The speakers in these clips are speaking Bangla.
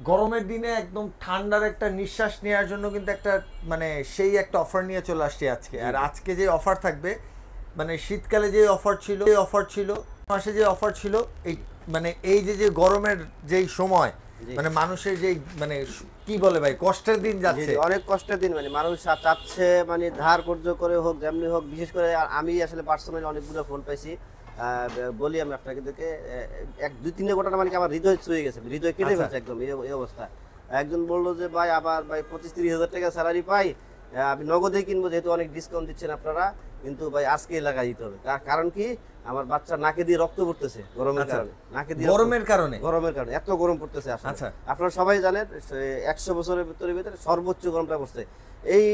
গরমের দিনে একদম ঠান্ডার একটা নিঃশ্বাস নেওয়ার জন্য কিন্তু একটা মানে সেই একটা অফার নিয়ে চলে আসছি আজকে। আর আজকে যে অফার থাকবে মানে শীতকালে যে অফার ছিল মাসে যে অফার ছিল এই মানে এই যে যে গরমের যেই সময় মানে মানুষের যেই মানে কি বলে ভাই কষ্টের দিন যাচ্ছে, অনেক কষ্টের দিন, মানে মানুষ চাচ্ছে মানে ধার কর্জ করে হোক যেমনি হোক, বিশেষ করে আমি আসলে পার্সোনালি অনেকগুলো ফোন পাইছি। বলি আমি আপনাকে দেখে এক দুই তিনটে ঘটনা মানে আমার হৃদয় ছুঁয়ে গেছে, হৃদয় কেটে ফেলছে একদম এই অবস্থা। একজন বললো যে ভাই আবার ভাই 25-30 হাজার টাকা স্যালারি পাই, আমি নগদে কিনবো, যেহেতু অনেক ডিসকাউন্ট দিচ্ছেন আপনারা, কিন্তু ভাই আজকে লাগাই দিতে হবে। কারণ কি, আমার বাচ্চা নাকে দিয়ে রক্ত পড়তেছে গরমের কারণে, নাকে দিয়ে গরমের কারণে এত গরম পড়তেছে। আচ্ছা, আপনারা সবাই জানেন 100 বছরের ভিতরে সর্বোচ্চ গরমটা পড়ছে। এই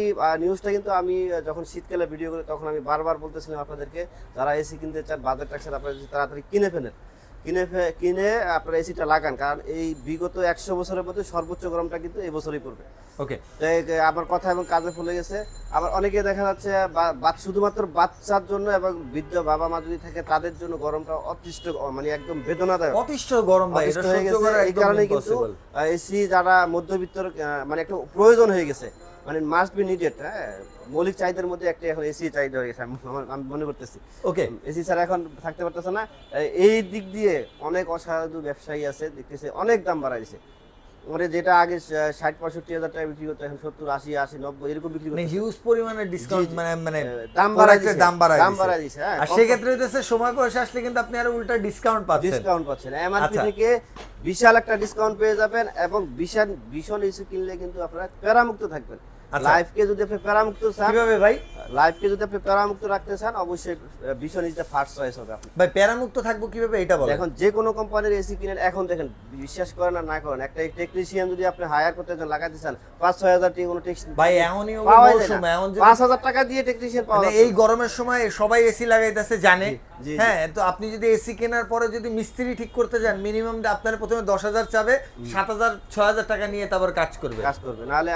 নিউজটা কিন্তু আমি যখন শীতকালে ভিডিও করি তখন আমি বারবার বলতেছিলাম আপনাদেরকে, যারা এসি কিনতে চান বাজেট রাখছেন আপনারা তাড়াতাড়ি কিনে আপনারা এসিটা লাগান, কারণ এই বিগত 100 বছরের মধ্যে সর্বোচ্চ গরমটা কিন্তু এই বছরই পড়বে। ওকে, আমার কথা এবং কাজে ফলে গেছে। আবার অনেকে দেখা যাচ্ছে শুধুমাত্র বাচ্চার জন্য এবং বৃদ্ধ বাবা মা যদি থাকে তাদের জন্য গরমটা অতিষ্ঠ মানে একদম বেদনাদায়ক, অতিষ্ঠ গরম ভাই, এটা হয়ে গেছে। এই কারণে কিন্তু এসি যারা মধ্যবিত্ত মানে একটা প্রয়োজন হয়ে গেছে, মানে মাস্ট বি নিডেড। হ্যাঁ, মৌলিক চাহিদার মধ্যে একটা এখন এসি চাহিদা হয়ে গেছে আমি মনে করতেছি। ওকে, এসি ছাড়া এখন থাকতে পারতেছে না। এই দিক দিয়ে অনেক অসাধু ব্যবসায়ী আছে, দেখতেছে অনেক দাম বাড়াইছে। মানে যেটা আগে 60-65 হাজার টাকা বিক্রি করতো এখন 70-80-90 এরকম বিক্রি করতে, হিউজ পরিমাণে ডিসকাউন্ট মানে দাম বাড়াই দিছে। হ্যাঁ, আর সেই ক্ষেত্রে হইতেছে সময় বয়সে আসলে কিন্তু আপনি আরো উল্টা ডিসকাউন্ট পাচ্ছেন। এমআরপি থেকে বিশাল একটা ডিসকাউন্ট পেয়ে যাবেন, এবং ভীষণ এসি কিনলে কিন্তু আপনারা প্যারামুক্ত থাকবেন। লাইফকে যদি আপনি প্যারামুক্ত চান, কিভাবে ভাই লাইফকে যদি আপনি প্যারামুক্ত রাখতে চান, অবশ্যই ভীষণ ইজটা ফার্স্ট চয়েস হবে। আপনি ভাই প্যারামুক্ত থাকবো কিভাবে এটা বলেন। এখন যে কোনো কোম্পানির এসি কিনেন, এখন দেখেন বিশ্বাস করেন আর না করেন, একটা টেকনিশিয়ান যদি আপনি হায়ার করতে চান, লাগাতে চান 5-6 হাজার টাকা কোনো টেকনিশিয়ান ভাই এমনই সময় এখন 5,000 টাকা দিয়ে টেকনিশিয়ান পাওয়া যায়। এই গরমের সময় সবাই এসি লাগাইতেছে জানে। হ্যাঁ, তো আপনি যদি এসি কেনার পরে যদি মিস্ত্রি ঠিক করতে যান, মিনিমাম আপনার প্রথমে 10,000 চাবে, 7,000-6,000 টাকা নিয়ে তারপর কাজ করবে। নাহলে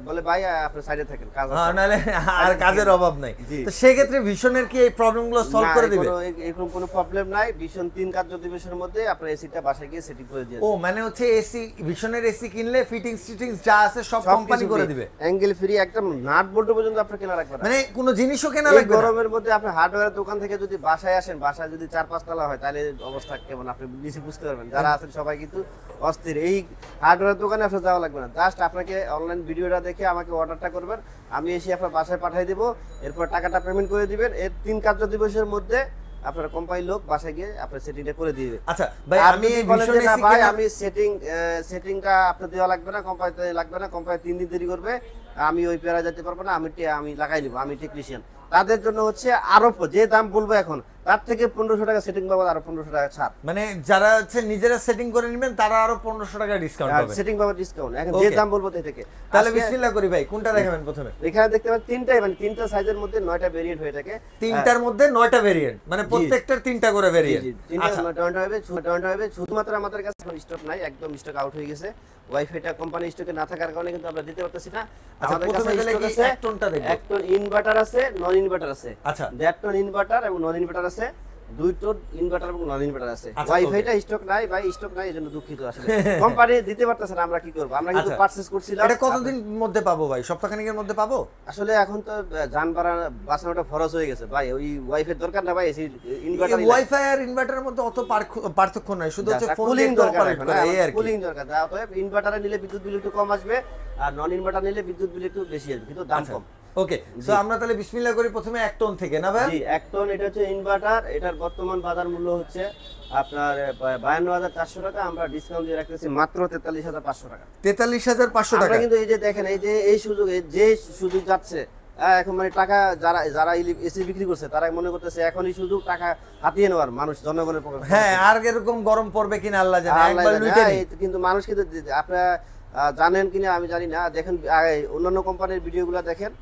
বলে ভাই আপনি সাইডে থাকেন, কাজ আছে, নাহলে আর কাজের অভাব নাই। তো সেই ক্ষেত্রে ভিশনের কি এই প্রবলেমগুলো সলভ করে দিবে? এরকম কোনো প্রবলেম নাই। ভিশন 3 কার্য দিবসের মধ্যে আপনার এসিটা বাসায় গিয়ে সেটিং করে দিয়ে। ও মানে হচ্ছে এসি ভিশনের এসি কিনলে ফিটিংস যা আছে সব কোম্পানি করে দিবে, অ্যাঙ্গেল ফ্রি, একদম নাট বল্টু পর্যন্ত আপনার কেনা লাগবে না, মানে কোনো জিনিসও কেনা লাগবে না। গরমের মধ্যে আপনি হার্ডওয়্যার দোকান থেকে যদি বাসায় আসেন, বাসায় যদি 4-5 তলা হয় তাহলে অবস্থা কেমন আপনি নিচে বুঝতে পারবেন। যারা আছেন সবাই কিন্তু অস্থির। এই হার্ডওয়্যার দোকানে আপনার যাওয়া লাগবে না, জাস্ট আপনাকে অনলাইন ভিডিওটা দেখে আমাকে অর্ডারটা করবেন, আমি এসে আপনার বাসায় পাঠিয়ে দেবো, এরপর টাকাটা পেমেন্ট করে দিবেন। এর 3 কার্য দিবসের মধ্যে আপনার কোম্পানির লোক বাসায় গিয়ে আপনার সেটিংটা করে দিবে। আচ্ছা ভাই, আমি সেটিংটা আপনার দেওয়া লাগবে না, কোম্পানিতে লাগবে না, কোম্পানি 3 দিন দেরি করবে, আমি ওই পেরা যেতে পারবো না, আমি লাগাই নিব, আমি টেকনিশিয়ান। তাদের জন্য হচ্ছে আরো যে দাম বলবো এখন, তার থেকে 1500 টাকা সেটিং বাবদ আরো 1500 টাকা ছাড়। মানে যারা হচ্ছে নিজেরা সেটিং করে নেবেন তারা আরো 1500 টাকা ডিসকাউন্ট পাবে, সেটিং বাবদ ডিসকাউন্ট। এখন যে দাম বলবো তাই থেকে। তাহলে বিসমিল্লাহ করি ভাই, কোনটা দেখাবেন প্রথমে? এখানে দেখতে পাচ্ছেন 3টাই, মানে 3টা সাইজের মধ্যে 9টা ভেরিয়েন্ট হয়ে থাকে। 3টার মধ্যে 9টা ভেরিয়েন্ট, মানে প্রত্যেকটার 3টা করে ভেরিয়েন্ট। আচ্ছা, 9টা হবে। শুধুমাত্র আমাদের কাছে এখন স্টক নাই, একদম স্টক আউট হয়ে গেছে। ওয়াইফাইটা কোম্পানি স্টকে না থাকার কারণে কিন্তু আমরা দিতে পারতেছি না। আমাদের কাছে স্টক আছে 1 টন ইনভার্টার আছে, নন ইনভার্টার আছে। আচ্ছা, 1.5 টন ইনভার্টার এবং নন ইনভার্টার আছে, 2 টন ইনভার্টার এবং নন ইনভার্টার আছে। ওয়াইফাইটা স্টক নাই ভাই, স্টক নাই, এজন্য দুঃখিত। আসলে কোম্পানি দিতে পারতেছে না, আমরা কি করব? আমরা কিন্তু পারচেজ করছিলাম। এটা কতদিন মধ্যে পাবো ভাই? সপ্তাহখানেকের মধ্যে পাবো? আসলে এখন তো যান ভাড়া বাঁচানোটা খরচ হয়ে গেছে ভাই, ওই ওয়াইফাই দরকার না ভাই, এসি ইনভার্টার। ওয়াইফাই আর ইনভার্টারের মধ্যে অত পার্থক্য নাই, শুধু হচ্ছে কুলিং দরকার, কুলিং দরকার। অতএব ইনভার্টারে নিলে বিদ্যুৎ বিল একটু কম আসবে, আর নন ইনভার্টার নিলে বিদ্যুৎ বিল একটু বেশি আসবে, কিন্তু দাম কম। ওকে, সো আমরা তাহলে বিসমিল্লাহ করি প্রথমে 1 টন থেকে না ভাই? জি, 1 টন এটা হচ্ছে ইনভার্টার। এটার বর্তমান বাজার মূল্য হচ্ছে আপনার 52,400 টাকা। আমরা ডিসকাউন্ট দিয়ে রাখতেছি মাত্র 43,500 টাকা। 43,500 টাকা। আমরা কিন্তু এই যে দেখেন, এই যে এই সুযোগ যাচ্ছে এখন, মানে টাকা যারা এসি বিক্রি করছে তারা মনে করতেছে এখনই সুযোগ টাকা হাতিয়ে নেওয়ার, মানুষ জনগণের পক্ষে। হ্যাঁ, আর এরকম গরম পড়বে কিনা আল্লাহ জানে, একবার লুটে নেই। কিন্তু মানুষ কিন্তু আপনারা জানেন কিনা আমি জানি না, দেখেন অন্যান্য কোম্পানির ভিডিওগুলো দেখেন,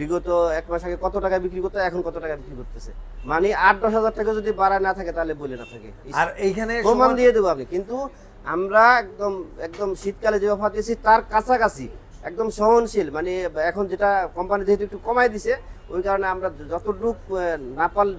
বিগত 1 মাস আগে কত টাকা বিক্রি করতে, এখন কত টাকা বিক্রি করতেছে। মানে 8-10 হাজার টাকা যদি বাড়া না থাকে তাহলে বলে না থাকে, আর এইখানে প্রমাণ দিয়ে দেবো আপনি। কিন্তু আমরা একদম শীতকালে যে অফার দিয়েছি তার কাছাকাছি একদম সহনশীল, মানে এখন যেটা কোম্পানি যেহেতু একটু কমাই দিছে, ওই কারণে আমরা যতটুকু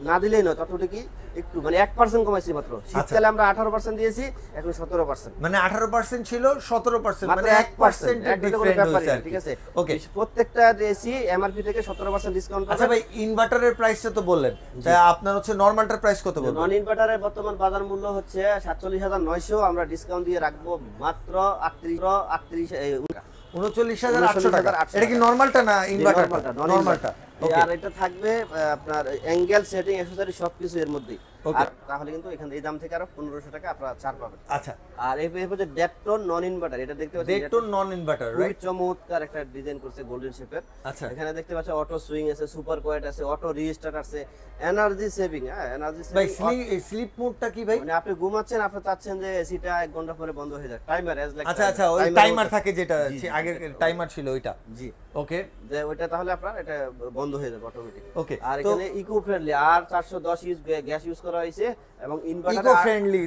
না দিলেই নয় ততটুকুই একটু মানে 1% কমাইছি মাত্র। শীতকালে আমরা 18% দিয়েছি, এখন 17%। মানে 18% ছিল 17%, মাত্র মানে 1% ডিফারেন্ট হয়েছে, ঠিক আছে। ওকে। প্রত্যেকটা এসি এমআরপি থেকে 17% ডিসকাউন্ট পাবেন। আচ্ছা ভাই, ইনভার্টারের প্রাইসটা তো বললেন, তা আপনার হচ্ছে নরমালটার প্রাইস কত বলবেন? নন ইনভার্টারের বর্তমান বাজার মূল্য হচ্ছে 47,900, আমরা ডিসকাউন্ট দিয়ে রাখবো মাত্র 39,800 টাকা। এটা কি নরমালটা না ইনভার্টারটা? নরমালটা। আর এটা থাকবে আপনার অ্যাঙ্গেল সেটিং অ্যাকসেসরি সবকিছু এর মধ্যেই। আর তাহলে কিন্তু এখানে এই দাম থেকে আরো 1500 টাকা আপনারা ছাড় পাবেন। আচ্ছা, আর এই হচ্ছে ডেকটন নন ইনভার্টার, এটা দেখতে পাচ্ছেন ডেকটন নন ইনভার্টার, খুবই রাইট? চমৎকার একটা ডিজাইন করছে গোল্ডেন শেপের। আচ্ছা, এখানে দেখতে পাচ্ছেন অটো সুইং আছে, সুপার কোয়েট আছে, অটো রিস্টার্ট আছে, এনার্জি সেভিং। হ্যাঁ, এনার্জি ভাই সেভিং। স্লিপ মোডটা কি ভাই? মানে আপনি ঘুমাচ্ছেন, আপনি চাচ্ছেন যে এসিটা 1 ঘন্টা পরে বন্ধ হয়ে যায়, টাইমার এজ লাইক। আচ্ছা আচ্ছা, ওই টাইমার থাকে যেটা আগে টাইমার ছিল ওইটা। জি, ওকে, যে ওইটা তাহলে আপনার এটা বন্ধ হয়ে যাবে অটোমেটিক। ওকে, আর এখানে ইকো ফ্রেন্ডলি আর 410 ইউজ গ্যাস ইউজ করা হয়েছে, এবং ইনভার্টার ইকো ফ্রেন্ডলি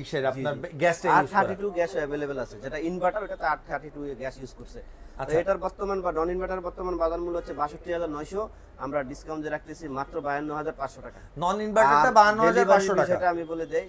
ইসের আপনার গ্যাসটা আর ইউজ করা। 32 গ্যাস अवेलेबल আছে, যেটা ইনভার্টার ওটাতে 32 গ্যাস ইউজ করছে। আচ্ছা, এটার বর্তমান বা নন ইনভার্টার বর্তমান বাজার মূল্য হচ্ছে 62,900, আমরা ডিসকাউন্ট দিয়ে রাখতেছি মাত্র 52,500 টাকা। নন ইনভার্টারটা 52,500 টাকা। সেটা আমি বলে দেই,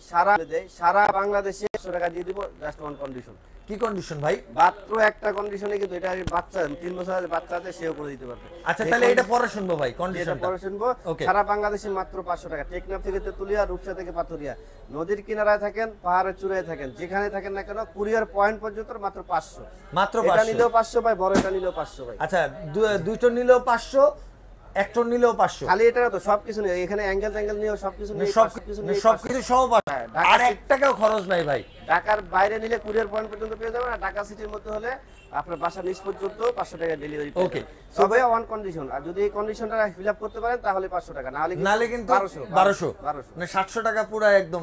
সারা বাংলাদেশে 100 টাকা দিয়ে দিব, জাস্ট ওয়ান কন্ডিশন। কি কন্ডিশন ভাই? মাত্র একটা কন্ডিশনে, কিন্তু এটা বাচ্চা 3 বছরের বাচ্চা আছে, সেও করে দিতে পারবে। আচ্ছা, তাহলে এটা পরে শুনবো ভাই, কন্ডিশনটা পরে শুনবো। সারা বাংলাদেশে মাত্র 500 টাকা। টেকনাফ থেকে তেতুলিয়া, রূপসা থেকে পাথুরিয়া, নদীর কিনারায় থাকেন, পাহাড়ের চূড়ায় থাকেন, যেখানে থাকেন না কেন, কুরিয়ার পয়েন্ট পর্যন্ত মাত্র 500। মাত্র এটা 500 নিলেও 500 ভাই, বড় এটা নিলেও 500 ভাই। আচ্ছা, 2 টন নিলেও 500, 1 টন নিলেও 500। খালি এটা তো সবকিছু নেই, এখানে অ্যাঙ্গেল নিয়েও সবকিছু নেই, সবকিছু সহ আর 1 টাকাও খরচ নাই ভাই। ঢাকার বাইরে নিলে কুরিয়ার পয়েন্ট পর্যন্ত পেয়ে যাবেন, আর ঢাকা সিটির মধ্যে হলে আপনার বাসা নিচ পর্যন্ত 500 টাকা ডেলিভারি। ওকে, তবে ওয়ান কন্ডিশন, আর যদি এই কন্ডিশনটা ফিল আপ করতে পারেন তাহলে 500 টাকা, নাহলে কিন্তু 1200 মানে 700 টাকা পুরো একদম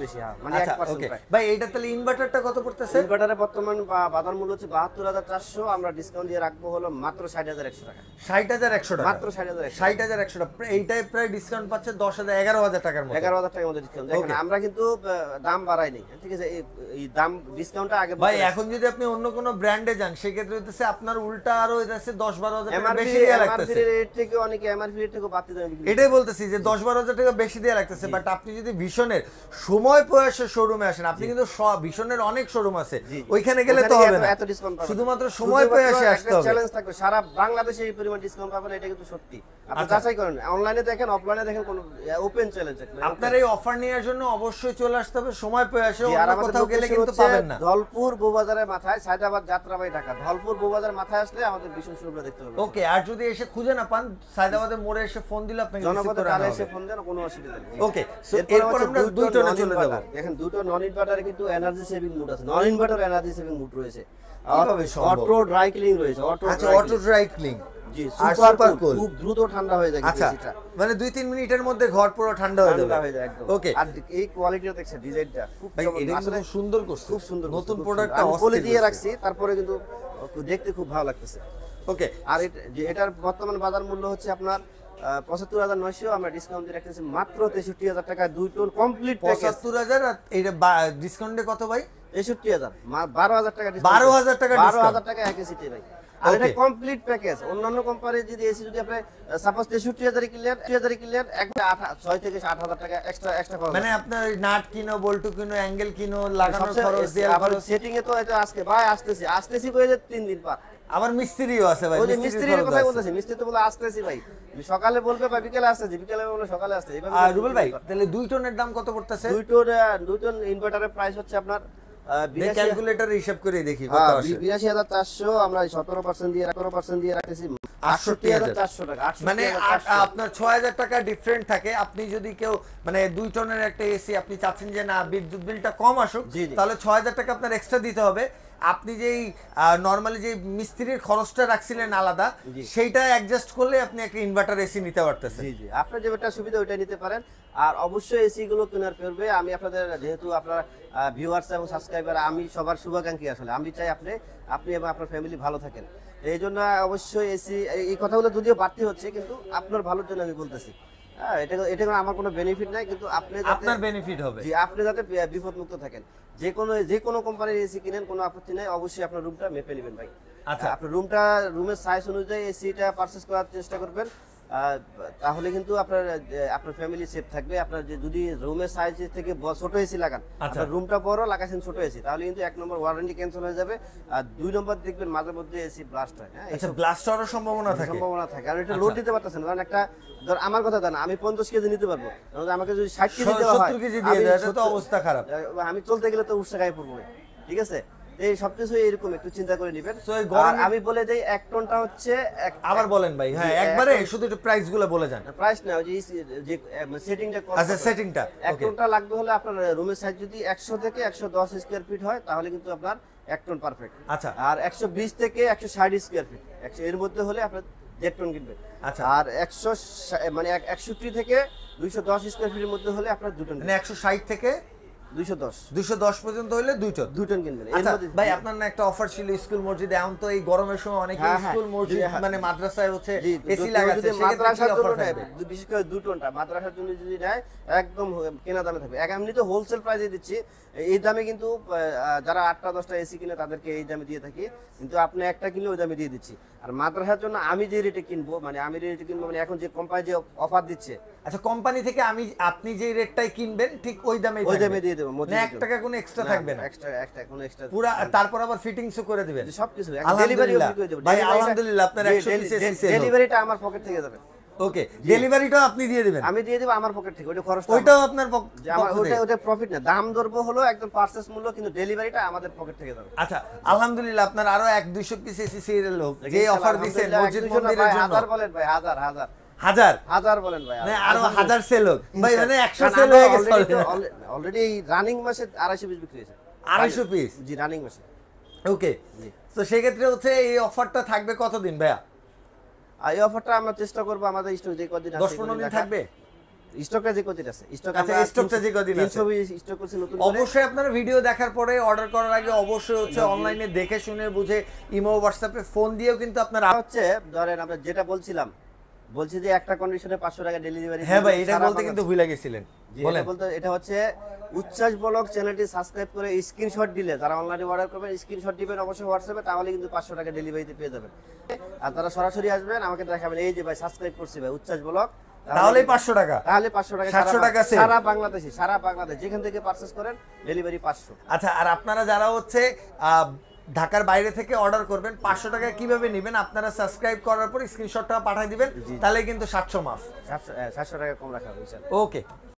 বেশি। হ্যাঁ, মানে আচ্ছা, 1% ওকে ভাই। এইটা তাহলে ইনভার্টারটা কত পড়তেছে? ইনভার্টারের বর্তমান বাজার মূল্য হচ্ছে 72,400, আমরা ডিসকাউন্ট দিয়ে রাখবো হলো মাত্র 60,100 টাকা। 60,100 টাকা, মাত্র 60,100 টাকা। এইটাই প্রায় ডিসকাউন্ট পাচ্ছে 11,000 টাকার মতো। 11,000 টাকার মধ্যে ডিসকাউন্ট। দেখেন আমরা কিন্তু দাম বাড়াইনি, ঠিক আছে। এই দাম ডিসকাউন্টটা আগে ভাই, এখন যদি আপনি অন্য কোনো ব্র্যান্ডে যান, সেক্ষেত্রে হইতেছে আপনার উল্টা আরো হইতেছে 10-12,000 টাকা বেশি দেয়া লাগতেছে। এমআরপি রেট থেকে অনেকে এমআরপি রেট থেকে বাড়তি দামে বিক্রি। এটাই বলতেছি যে 10-12,000 টাকা বেশি দেয়া লাগতেছে। বাট আপনি যদি ভীষণের সময় প্রয়াসের শোরুমে আসেন, আপনি কিন্তু ভীষণের অনেক শোরুম আছে, ওইখানে গেলে তো হবে না, এত ডিসকাউন্ট পাবেন। শুধুমাত্র সময় প্রয়াসে আসতে হবে। চ্যালেঞ্জ থাকবে, সারা বাংলাদেশে এই পরিমাণ ডিসকাউন্ট পাবেন, এটা কিন্তু সত্যি। আপনি যাচাই করেন, অনলাইনে দেখেন, অফলাইনে দেখেন, কোন ওপেন চ্যালেঞ্জ। আপনার এই অফার নেওয়ার জন্য অবশ্যই চলে আসতে হবে সময় প্রয়াসে, অন্য কোথাও গেলে কিন্তু পাবেন না। ধলপুর বউবাজারের মাথায়, সায়দাবাদ যাত্রাবাড়ি ঢাকা, ধলপুর বউবাজার মাথায় আসলে আমাদের ভীষণ সুবিধা দেখতে পাবেন। ওকে, আর যদি এসে খুঁজে না পান, সায়দাবাদের মোড়ে এসে ফোন দিলে আপনাকে জনপদে কালে এসে ফোন দেন, কোনো অসুবিধা নেই। ওকে, এরপর আমরা 2 টনে চলে যাব। দেখেন 2টো নন ইনভার্টারে কিন্তু এনার্জি সেভিং মুড আছে, নন ইনভার্টার এনার্জি সেভিং মুড রয়েছে, অটো ড্রাই ক্লিনিং রয়েছে, অটো ড্রাই ক্লিন। জি, সুপার কুল, খুব দ্রুত ঠান্ডা হয়ে যায়। আচ্ছা, মানে 2-3 মিনিটের মধ্যে ঘর পুরো ঠান্ডা হয়ে যাবে একদম। ওকে, আর এই কোয়ালিটিটা দেখছেন, ডিজাইনটা খুব আসলে সুন্দর করছে, খুব সুন্দর, নতুন প্রোডাক্টটা বলে দিয়ে রাখছি, তারপরে কিন্তু দেখতে খুব ভালো লাগতেছে। ওকে, আর এটার বর্তমান বাজার মূল্য হচ্ছে আপনার 75,900, আমরা ডিসকাউন্ট দিয়ে রাখতেছি মাত্র 63,000 টাকা, 2 টন কমপ্লিট প্যাকেজ। 75,000 আর এটা ডিসকাউন্টে কত ভাই? 63,000, 12,000 টাকা ডিসকাউন্ট, 12,000 টাকা ডিসকাউন্ট, 12,000 টাকা এক এসিতে ভাই। আর এটা কমপ্লিট প্যাকেজ। অন্যান্য কোম্পানি যদি এসি যদি আপনি সাপোজ 63,000 ক্লিয়ার 6 থেকে 8,000 টাকা এক্সট্রা খরচ, মানে আপনার নাট কিনো, বল্টু কিনো, অ্যাঙ্গেল কিনো, লাগানোর খরচ দিয়ে আবার সেটিং এ তো এটা আজকে ভাই আসতেছি কই যে 3 দিন পর, আবার মিস্ত্রিও আছে ভাই। ওই যে মিস্ত্রির কথা বলতেছি, মিস্ত্রি তো বলে আসতেছি ভাই, সকালে বলবে ভাই বিকেলে আসতেছি, বিকেলে বলে সকালে আসতে। আর রুবেল ভাই, তাহলে 2 টনের দাম কত পড়তেছে? 2 টন ইনভার্টারের প্রাইস হচ্ছে আপনার ক্যালকুলেটর হিসাব করে দেখি কত আসে। 82,400, আমরা 17% দিয়ে রাখতেছি 68,400 টাকা। মানে আপনার 6,000 টাকা ডিফারেন্ট থাকে। আপনি যদি কেউ মানে 2 টনের একটা এসি আপনি চাচ্ছেন যে না বিদ্যুৎ বিলটা কম আসুক, তাহলে 6,000 টাকা আপনার এক্সট্রা দিতে হবে। আপনি যেই নরমালি যে মিস্ত্রির খরচটা রাখছিলেন আলাদা, সেইটা অ্যাডজাস্ট করলে আপনি একটা ইনভার্টার এসি নিতে পারতেছেন। জি জি, আপনার যেটা সুবিধা ওইটা নিতে পারেন। আর অবশ্যই এসি গুলো কেনার পূর্বে আমি আপনাদের, যেহেতু আপনারা ভিউয়ার্স এবং সাবস্ক্রাইবার, আমি সবার শুভাকাঙ্ক্ষী, আসলে আমি চাই আপনি এবং আপনার ফ্যামিলি ভালো থাকেন। এই জন্য অবশ্যই এসি, এই কথাগুলো যদিও বাড়তি হচ্ছে, কিন্তু আপনার ভালোর জন্য আমি বলতেছি। হ্যাঁ, এটা আমার কোনো বেনিফিট নাই, কিন্তু আপনার বেনিফিট হবে। জি, আপনি যাতে বিপদমুক্ত থাকেন। যে কোনো কোম্পানির এসি কিনেন, কোনো আপত্তি নাই, অবশ্যই আপনার রুমটা মেপে নেবেন ভাই। আচ্ছা। আপনার রুমের সাইজ অনুযায়ী এসিটা পারচেজ করার চেষ্টা করবেন, তাহলে কিন্তু আপনার ফ্যামিলি সেফ থাকবে। আপনার যদি রুমের সাইজ থেকে ছোট এসি লাগান, আপনার রুমটা বড় লাগাছেন ছোট এসি, তাহলে কিন্তু 1 নম্বর ওয়ারেন্টি ক্যান্সেল হয়ে যাবে, আর 2 নম্বর দেখবেন মাঝে মধ্যে এসি ব্লাস্ট হয়। হ্যাঁ, আচ্ছা, ব্লাস্ট হওয়ার সম্ভাবনা থাকে। কারণ এটা লোড দিতে পারতেছেন। কারণ ধর আমার কথা জানা, আমি 50 কেজি নিতে পারবো, আমাকে যদি 60 কেজি দেওয়া হয়, 70 কেজি দিয়ে দেয়, তো অবস্থা খারাপ। আমি চলতে গেলে তো উৎসা গায়ে পড়বো না, ঠিক আছে? এই সবকিছু এরকম একটু চিন্তা করে নেবেন। আমি বলে দেই 1 টনটা হচ্ছে আবার বলেন ভাই, হ্যাঁ একবারে শুধু একটু প্রাইস গুলো বলে যান। প্রাইস না, যে সেটিংটা, আচ্ছা সেটিংটা 1 টনটা লাগবে হলে আপনার রুমের সাইজ যদি 100 থেকে 110 স্কয়ার ফিট হয়, তাহলে কিন্তু আপনার 1 টন পারফেক্ট। আচ্ছা, আর 120 থেকে 160 স্কয়ার ফিট, 100 এর মধ্যে হলে আপনার 1.5 টন কিনবেন। আচ্ছা, আর 61 থেকে 210 স্কয়ার ফিটের মধ্যে হলে আপনার 2 টন, মানে 160 থেকে 210 পর্যন্ত হলে 2 টন কিনবেন। আচ্ছা ভাই, আপনার না একটা অফার ছিল স্কুল মসজিদে, এখন তো এই গরমের সময় অনেকে স্কুল মসজিদ মানে মাদ্রাসায় হচ্ছে এসি লাগাচ্ছে, মাদ্রাসার জন্য বিশেষ করে 2 টনটা মাদ্রাসার জন্য যদি নেয়, একদম কেনা দামে থাকবে। এমনি তো হোলসেল প্রাইসে দিচ্ছি, এই দামে কিন্তু যারা 8টা 10টা এসি কিনে তাদেরকে এই দামে দিয়ে থাকি, কিন্তু আপনি একটা কিনলে ওই দামে দিয়ে দিচ্ছি। আর মাদ্রাসার জন্য আমি যে রেটে কিনবো, মানে এখন যে কোম্পানি যে অফার দিচ্ছে, আচ্ছা কোম্পানি থেকে আপনি যে রেটটাই কিনবেন ঠিক ওই দামে দিয়ে দেবো, 1 টাকা কোনো এক্সট্রা থাকবে না, একটা কোনো এক্সট্রা পুরো। তারপর আবার ফিটিংসও করে দিবেন সবকিছু, ডেলিভারিও করে দেব ভাই। আলহামদুলিল্লাহ, আপনার 100 পিস এসি ডেলিভারিটা আমার পকেট থেকে যাবে। ওকে, ডেলিভারিটাও আপনি দিয়ে দিবেন? আমি দিয়ে দেব আমার পকেট থেকে, ওইটা খরচ, ওইটাও আপনার ওটা প্রফিট না, দাম ধরবো হলো একদম পারচেজ মূল্য, কিন্তু ডেলিভারিটা আমাদের পকেট থেকে যাবে। আচ্ছা আলহামদুলিল্লাহ, আপনার আরো 1-200 পিস এসি সিরিয়াল লোক যে অফার দিবেন মসজিদ মন্দিরের জন্য। হাজার বলেন ভাই, হাজার বলেন ভাই, মানে আরো 1000 সেল হোক ভাই, মানে 100 সেল হয়ে গেছে অলরেডি। রানিং মাসে 250 পিস বিক্রি হয়েছে। 250 পিস? জি, রানিং মাসে। ওকে, তো সেই ক্ষেত্রে হচ্ছে এই অফারটা থাকবে কতদিন ভাইয়া? এই অফারটা আমরা চেষ্টা করব, আমাদের স্টক যে কদিন আছে 10-15 দিন থাকবে। স্টকটা যে কদিন আছে, স্টকটা যে কদিন আছে, 320 স্টক করছি নতুন। অবশ্যই আপনারা ভিডিও দেখার পরে অর্ডার করার আগে অবশ্যই হচ্ছে অনলাইনে দেখে শুনে বুঝে ইমো হোয়াটসঅ্যাপে ফোন দিয়েও কিন্তু আপনারা হচ্ছে ধরেন আমরা যেটা বলছি যে একটা কন্ডিশনে 500 টাকা ডেলিভারি। হ্যাঁ ভাই, এটা বলতে কিন্তু ভুলে গেছিলেন, বলেন। এটা হচ্ছে উচ্ছ্বাস ব্লগ চ্যানেলটি সাবস্ক্রাইব করে স্ক্রিনশট দিলে, যারা অনলাইনে অর্ডার করবেন স্ক্রিনশট দিবেন অবশ্যই হোয়াটসঅ্যাপে, তাহলে কিন্তু 500 টাকা ডেলিভারিতে পেয়ে যাবেন। আর তারা সরাসরি আসবেন, আমাকে দেখাবেন, এই যে ভাই সাবস্ক্রাইব করছি ভাই উচ্ছ্বাস ব্লগ, তাহলেই 500 টাকা, তাহলে 500 টাকা, 700 টাকা সেল। সারা বাংলাদেশ যেখান থেকে পারচেজ করেন ডেলিভারি 500। আচ্ছা, আর আপনারা যারা হচ্ছে ঢাকার বাইরে থেকে অর্ডার করবেন, 500 টাকা কিভাবে নেবেন? আপনারা সাবস্ক্রাইব করার পর স্ক্রিনশটটা পাঠিয়ে দিবেন, তাহলে কিন্তু 700 মাফ, 700 টাকা কম রাখা হবে। ওকে।